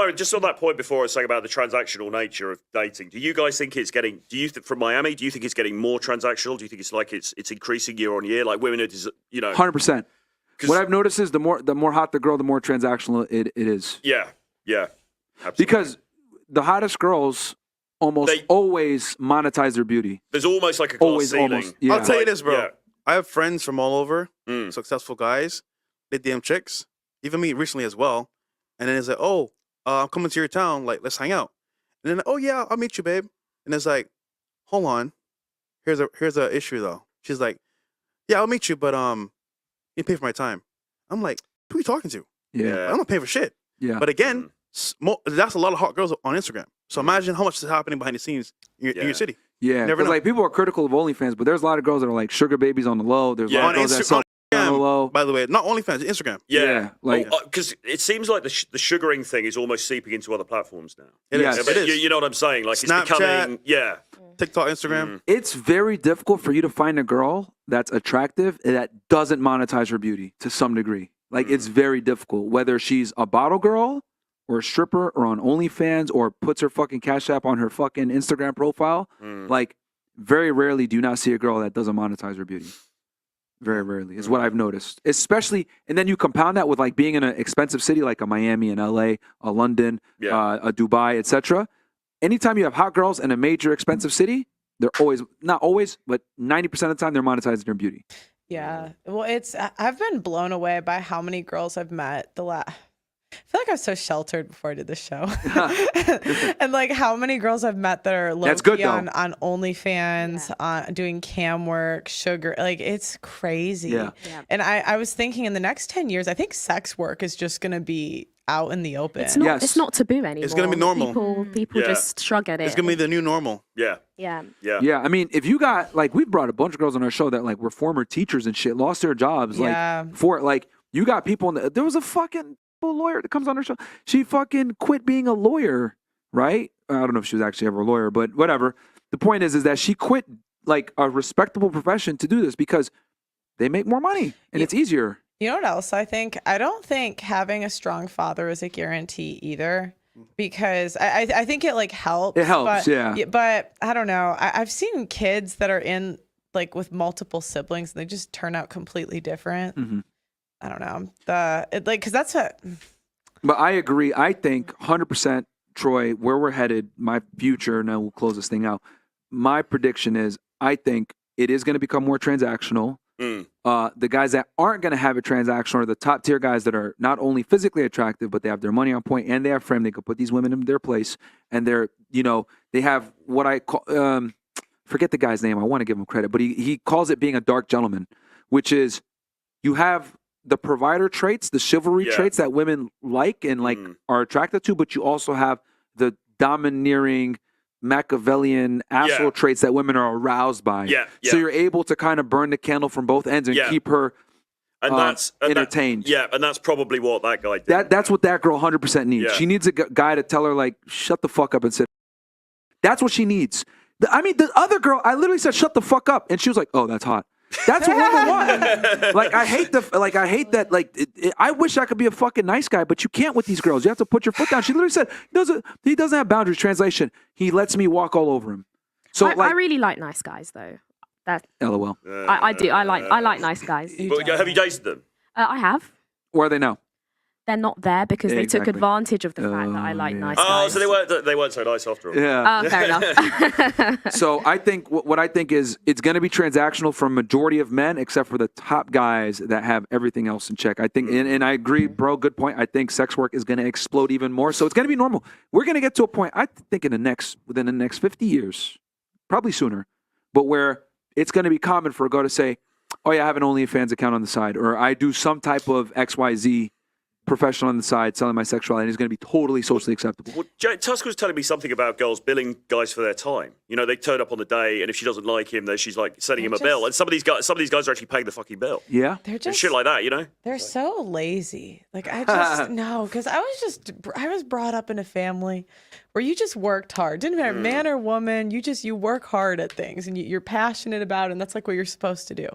Byron, just on that point before I was saying about the transactional nature of dating, do you guys think it's getting? From Miami? Do you think it's getting more transactional? Do you think it's like it's increasing year on year? Like women, 100%. What I've noticed is the more hot the girl, the more transactional it is. Yeah. Absolutely. Because the hottest girls almost always monetize their beauty. There's almost like a glass ceiling. Yeah. I'll tell you this, bro. I have friends from all over, successful guys. They DM chicks, even me recently as well. And then it's like, oh, I'm coming to your town. Like, let's hang out. And then, oh yeah, I'll meet you, babe. And it's like, hold on. Here's a issue though. She's like, yeah, I'll meet you, but you pay for my time. I'm like, who are you talking to? Yeah. I'm not paying for shit. Yeah. But again, that's a lot of hot girls on Instagram. So imagine how much is happening behind the scenes in your city. Yeah, because like people are critical of OnlyFans, but there's a lot of girls that are like sugar babies on the low. There's a lot of girls that sell on the low. By the way, not OnlyFans, Instagram. Yeah, like because it seems like the sugaring thing is almost seeping into other platforms now. It is. You know what I'm saying? Like Snapchat, it's becoming TikTok, Instagram. It's very difficult for you to find a girl that's attractive that doesn't monetize her beauty to some degree. Like it's very difficult, whether she's a bottle girl or a stripper or on OnlyFans or puts her fucking Cash App on her fucking Instagram profile. Like very rarely do you not see a girl that doesn't monetize her beauty. Very rarely is what I've noticed. Especially, and then you compound that with like being in an expensive city like a Miami, an LA, a London, a Dubai, etc. Anytime you have hot girls in a major expensive city, they're always, not always, but 90% of the time they're monetizing their beauty. Yeah. Well, I've been blown away by how many girls I've met I feel like I was so sheltered before I did this show. And like how many girls I've met that are low-key on OnlyFans, doing cam work, sugar. Like it's crazy. Yeah. And I was thinking in the next 10 years, I think sex work is just going to to out in the open. It's not taboo anymore. It's going to be normal. People just shrug at it. It's going to be the new normal. Yeah. I mean, if you got, like, we've brought a bunch of girls on our show that, like, were former teachers and shit, lost their jobs. Like, for, like, you got people, there was a fucking lawyer that comes on our show. She fucking quit being a lawyer, right? I don't know if she was actually ever a lawyer, but whatever. The point is that she quit, like, a respectable profession to do this because they make more money and it's easier. You know what else I think? I don't think having a strong father is a guarantee either, because I think it like helps. It helps, But I don't know. I've seen kids that are in like with multiple siblings and they just turn out completely different. I don't know. Because that's what. But I agree. I think 100%, Troy, where we're headed, my future, now we'll close this thing out. My prediction is I think it is going to become more transactional. The guys that aren't going to have it transactional are the top tier guys that are not only physically attractive, but they have their money on point and they have frame. They could put these women in their place, and they're, they have what I call, forget the guy's name. I want to give him credit, but he calls it being a dark gentleman, which is you have the provider traits, the chivalry traits that women like and like are attracted to, but you also have the domineering Machiavellian asshole traits that women are aroused by. So you're able to kind of burn the candle from both ends and keep her entertained. And that's probably what that guy did. That's what that girl 100% needs. She needs a guy to tell her, like, shut the fuck up and sit. That's what she needs. The other girl, I literally said, shut the fuck up. And she was like, oh, that's hot. That's what women want. Like, I hate that. Like, I wish I could be a fucking nice guy, but you can't with these girls. You have to put your foot down. She literally said, he doesn't have boundaries. Translation, he lets me walk all over him. So I really like nice guys, though. LOL. I do. I like nice guys. But have you dated them? I have. Where are they now? They're not there because they took advantage of the fact that I like nice guys. Oh, so they weren't so nice after all. Yeah. Fair enough. So I think what I think is it's going to be transactional for a majority of men, except for the top guys that have everything else in check. I think, and I agree, bro. Good point. I think sex work is going to explode even more. So it's going to be normal. We're going to get to a point, I think, within the next 50 years, probably sooner, but where it's going to be common for a girl to say, "Oh yeah, I have an OnlyFans account on the side," or "I do some type of XYZ." Professional on the side selling my sexuality is going to be totally socially acceptable. Well, Tusk was telling me something about girls billing guys for their time. They turn up on the day, and if she doesn't like him, then she's like sending him a bill. And some of these guys are actually paying the fucking bill. Yeah, they're just and shit like that. They're so lazy. Like I just no, because I was brought up in a family where you just worked hard. Didn't matter man or woman. You work hard at things, and you're passionate about it, and that's like what you're supposed to do.